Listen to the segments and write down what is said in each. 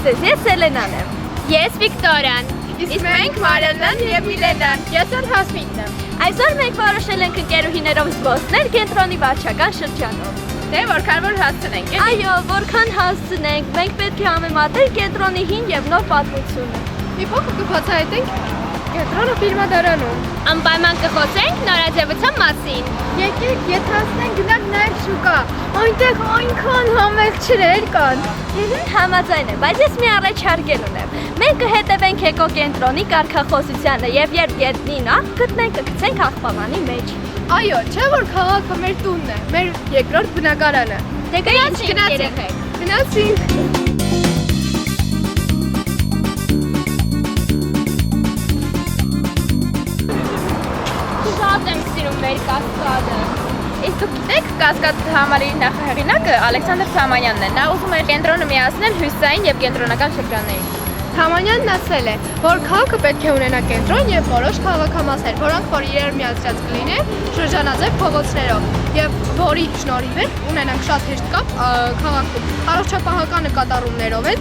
ձեզ, ես Սելենան եմ։ Ես Վիկտորիան։ Իսկ մենք Մարիանան եւ Միլենան։ Ես Հասմիկն եմ։ Այսօր մենք որոշել ենք ընկերուհիներով զբոսնել կենտրոնի վարչական շրջանով։ Դե որքան որ հասցնենք, էլի։ Այո, որքան հասցնենք, մենք պետք է համեմատենք կենտրոնի հին եւ նոր պատմությունը։ Մի փոքր կբացահայտենք կենտրոնը ֆիլմադարանում։ Անպայման կխոսենք նորաձևության մասին։ Եկեք, եթե հասնենք գնանք նաեւ շուկա։ Այնտեղ այնքան համեղջրեր կան։ Համաձայն եմ, բայց ես մի առաջարկել ունեմ։ Մենք կհետևենք էկո կենտրոնի կարգախոսությանը եւ երբ գետնի նախ գտնենք կգցենք աղբամանի մեջ։ Այո, չէ՞ որ քաղաքը մեր տունն է, մեր երկրորդ բնակարանը։ Դե գնացինք երեխեք։ Գնացինք։ Շատ եմ սիրում մեր կասկադը։ Իսկ դուք գիտեք կասկադի համալիրի նախահեղինակը Ալեքսանդր Թամանյանն է։ Նա ուզում է կենտրոնը միացնել հյուսիսային եւ կենտրոնական շրջաններին։ Թամանյանն ասել է, որ քաղաքը պետք է ունենա կենտրոն եւ որոշ քաղաքամասեր, որոնք որ իրար միացած կլինեն շրջանաձև փողոցներով եւ որի շնորհիվ ունենանք շատ հեշտ կապ քաղաքում։ Առողջապահական նկատառումներով էլ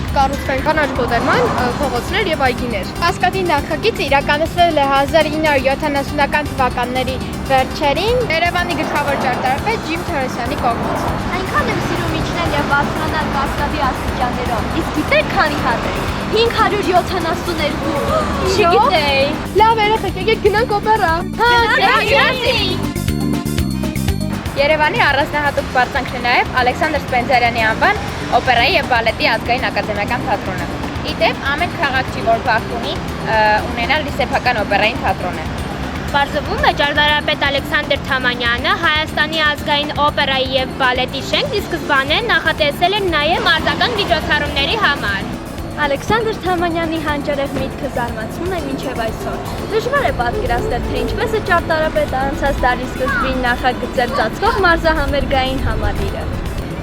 կկառուցվեն կանաչ գոտերման փողոցներ եւ այգիներ։ Կասկադի նախագիծը իրականացվել է 1970-ական թվականների վերջերին Երևանի գլխավոր ճարտարապետ Ջիմ Թորեսյանի կողմից։ Այնքան եմ սիրում իջնել եւ բարձրանալ կասկադի աստիճաններով։ Իսկ գիտեք քանի հատ է։ 572։ Չգիտեի։ Լավ երեխեք, եկեք գնանք օպերա։ Երևանի առանձնահատուկ բարձանքն է նաև Ալեքսանդր Սպենդիարյանի անվան օպերայի եւ բալետի ազգային ակադեմիական թատրոնը։ Իդեպ ամեն քաղաք չի, որ բախտ ունի ունենալ սեփական օպերային թատրոնը։ Պարզվում է ճարտարապետ Ալեքսանդր Թամանյանը Հայաստանի ազգային օպերայի եւ բալետի շենքն ի սկզբանե նախատեսել էր նաեւ մարտական միջոցառումների համար։ Ալեքսանդր Թամանյանի հանճարեղ միտքը զարմացնում է մինչև այսօր։ Դժվար է պատկերացնել, թե ինչպես է ճարտարապետը անցած դարի սկզբին նախագծել ծածկող մարզահամերգային համալիրը։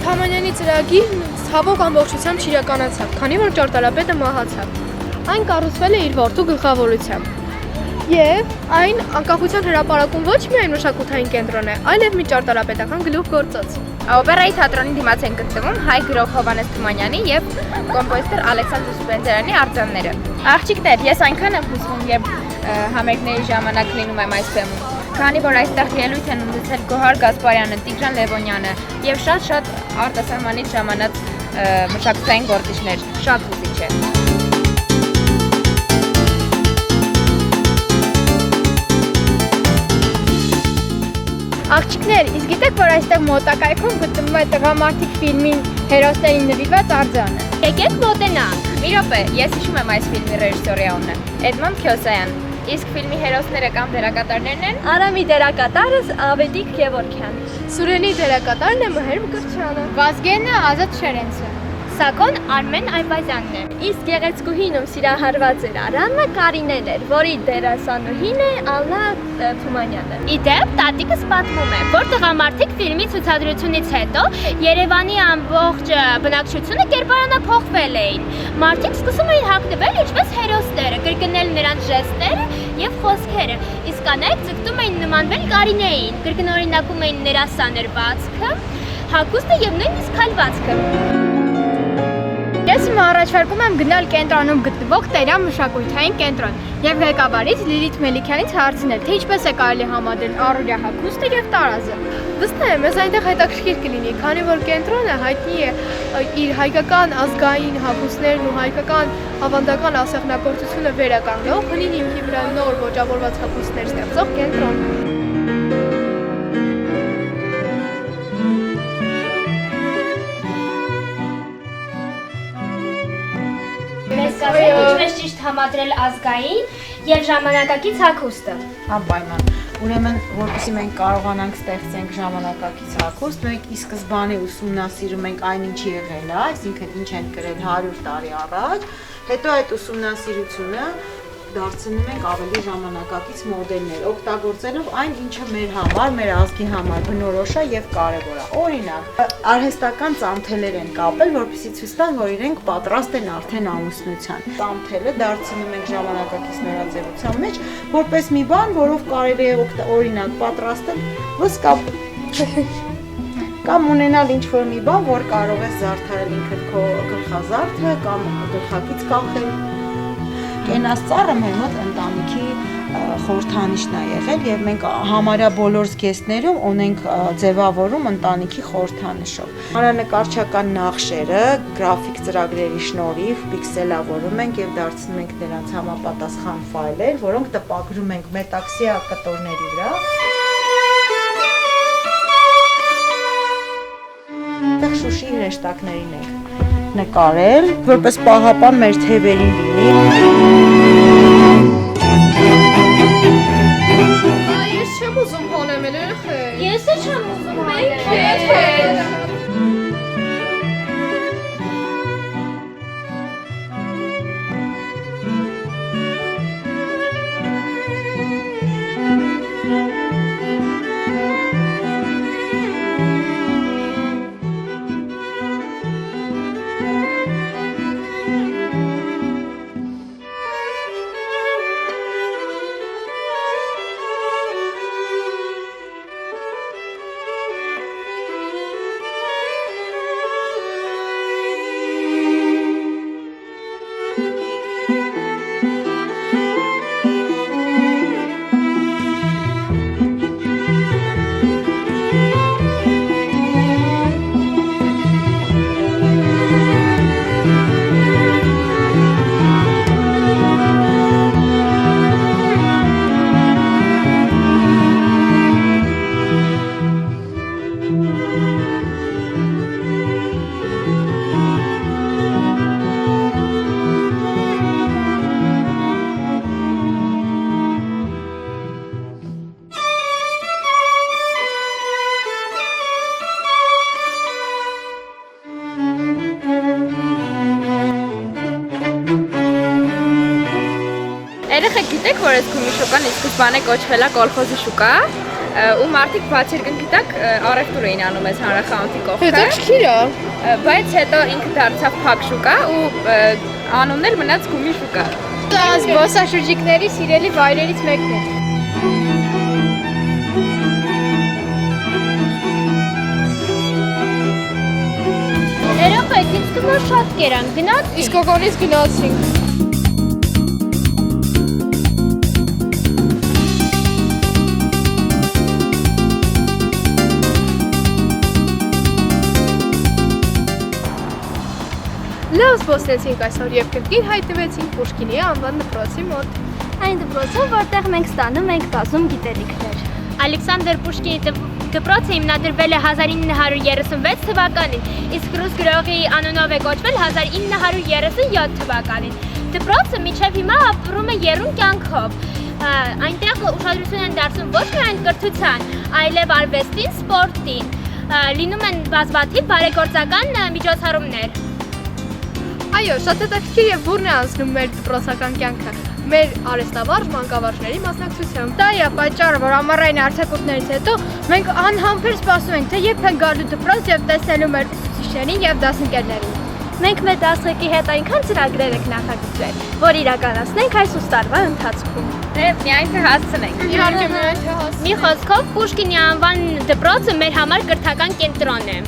Թամանյանի ծրագիրն ցավոք ամբողջությամբ չիրականացավ, քանի որ ճարտարապետը մահացավ։ Այն կառուցվել է իր որդու գլխավորությամբ։ Եվ այն անկախության հրապարակում ոչ միայն մշակութային կենտրոն է, այլև մի ճարտարապետական գլուխգործոց։ Օպերայի թատրոնի դիմաց են գտնվում հայ գրող Հովհաննես Թումանյանի եւ կոմպոզիտոր Ալեքսանդր Սպենդիարյանի արձանները։ Աղջիկներ, ես այնքան եմ հուզվում, երբ համերգների ժամանակ լինում եմ այս բեմում, քանի որ այստեղ ելույթ են ունեցել Գոհար Գասպարյանը, Տիգրան Լևոնյանը եւ շատ արտասահմանից ժամանած մշակութային գործիչներ, շատ հուզիչ է։ Աղջիկներ, իսկ գիտեք, որ այստեղ մոտակայքում գտնվում է Տղամարդիկ ֆիլմին հերոսներին նվիրված արձանը։ Եկեք մոտենանք։ Մի րոպե, ես հիշում եմ այս ֆիլմի ռեժիսորի անունը։ Էդմոնդ Քյոսայան։ Իսկ ֆիլմի հերոսները կամ դերակատարներն են Արամի դերակատարը Ավետիք Գևորգյան։ Սուրենի դերակատարն է Մհեր Մկրտչյանը։ Վազգենը Ազատ Շերենցը։ Սակոն Արմեն Այվազյանն է։ Իսկ գեղեցկուհին ում սիրահարված էր Արամը Կարինեն էր, որի դերասանուհին է Ալլա Թումանյանը։ Իդեպ տատիկս պատմում է, որ Տղամարդիկ ֆիլմի ցուցադրությունից հետո Երևանի ամբողջ բնակչությունը կերպարանափոխվել էին։ Մարդիկ սկսում էին հագնվել ինչպես հերոսները, կրկնել նրանց ժեստերը եւ խոսքերը, իսկ կանայք ձգտում էին նմանվել Կարինեին, կրկնօրինակում էին նրա սաներվածքը, հագուստը եւ նույնիսկ քալվածքը։ Ես հիմա առաջարկում եմ գնալ կենտրոնում գտնվող Տերյան մշակութային կենտրոն եւ ղեկավարից Լիլիթ Մելիքյանից հարցնել, թե ինչպես է կարելի համադրել առօրյա հագուստը եւ տարազը։ Վստահ եմ, մեզ այնտեղ հետաքրքիր կլինի, քանի որ կենտրոնը հայտնի է իր հայկական ազգային հագուստներն ու հայկական ավանդական ասեղնագործությունը վերականգնող, հնի հիմքի վրա նոր ոճավորված հագուստներ ստեղծող կենտրոն։ Ասել ինչպես ճիշտ համադրել ազգային եւ ժամանակակից հագուստը։ Անպայման։ Ուրեմն, որպեսզի մենք կարողանանք ստեղծենք ժամանակակից հագուստ, մենք ի սկզբանե ուսումնասիրում ենք այն ինչ եղել է, այսինքն ինչ են կրել 100 տարի առաջ, հետո այդ ուսումնասիրությունը դարձնում ենք ավելի ժամանակակից մոդելներ, օգտագործելով այն, ինչը մեր համար, մեր ազգի համար բնորոշ է եւ կարեւոր է։ Օրինակ, արհեստական ծամթելեր են կապել, որպեսզի ցույց տան, որ իրենք պատրաստ են արդեն ամուսնության։ Ծամթելը դարձնում ենք ժամանակակից նորաձևության մեջ, որպես մի բան, որով կարելի է օրինակ պատրաստել ոսկապ։ Կամ ունենալ ինչ-որ մի բան, որ կարող ես զարդարել ինքդ քո գլխազարդը կամ գլխակից կախել։ Կենաց ծառը մեր մոտ ընտանիքի խորհրդանիշն է եղել եւ մենք համարյա բոլոր զգեստներում ունենք ձևավորում ընտանիքի խորհրդանշով։ Մանրանկարչական նախշերը գրաֆիկ ծրագրերի շնորհիվ պիքսելավորում ենք եւ դարձնում ենք նրանց համապատասխան ֆայլեր, որոնք տպագրում ենք մետաքսյա կտորների վրա։ Այդտեղ Շուշիի հրեշտակներին ենք նկարել, որպես պահապան մեր թևերին լինի։ Ես չեմ ուզում հոնեմ երեխեք։ Ես էլ չեմ ուզում մենք։ Երեխեք գիտեք, որ այս գումի շուկան ի սկզբանե կոչվել է կոլխոզի շուկա, ու մարդիկ բաց երկնքի տակ առևտուր էին անում այս հանրախանութի կողքը։ Հետաքրքիր է։ Բայց հետո ինքը դարձավ փակ շուկա ու անունն էլ մնաց գումի շուկա։ Դա զբոսաշրջիկների սիրելի վայրերից մեկն է։ Երեխեք, ինձ թվում է շատ կերանք, գնացի։ Իսկ կողոնից գնացինք։ Լավ զբոսնեցինք այսօր եւ կրկին հայտնվեցինք Պուշկինի անվան դպրոցի մոտ։ Այն դպրոցը, որտեղ մենք ստանում ենք բազում գիտելիքներ։ Ալեքսանդր Պուշկինի դպրոցը հիմնադրվել է 1936 թվականին, իսկ ռուս գրողի անունով է կոչվել 1937 թվականին։ Դպրոցը մինչև հիմա ապրում է եռուն կյանքով։ Այնտեղ ուշադրություն են դարձնում ոչ միայն կրթության, այլև արվեստին, սպորտին։ Լինում են բազմաթիվ բարեգործական միջոցառումներ։ Այո, շատ հետաքրքիր եւ բուրն է անցնում մեր դպրոցական կյանքը։ Մեր արհեստավարժ մանկավարժների մասնակցությամբ։ Դա է պատճառը, որ ամառային արձակուրդներից հետո մենք անհամբեր սպասում ենք, թե երբ են գալու դպրոց եւ տեսնելու մեր ուսուցիչներին եւ դասընկերներին։ Մենք մեր դասղեկի հետ այնքան ծրագրեր ենք նախագծել, որ իրականացնենք այս ուստարվա ընթացքում։ Դե միայն թե հասցնենք։ Իհարկե միայն թե հաս։ Մի խոսքով Պուշկինի անվան դպրոցը մեր համար կրթական կենտրոն է։